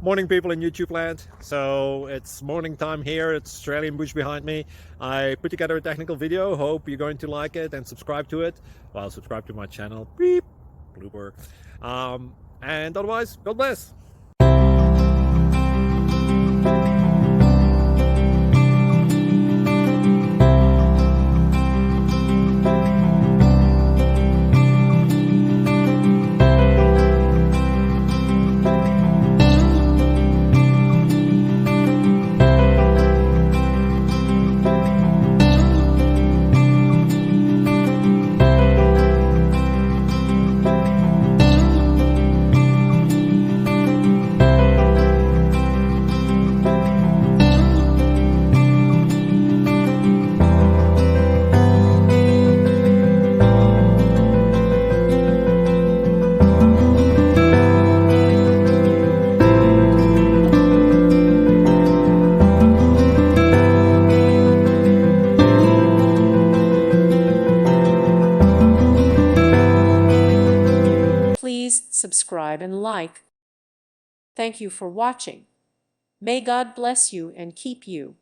Morning, people in YouTube land. So it's morning time here. It's Australian bush behind me. I put together a technical video. Hope you're going to like it and subscribe to it. Well, subscribe to my channel. Beep. Blooper. And otherwise, God bless. Please subscribe and like. Thank you for watching. May God bless you and keep you.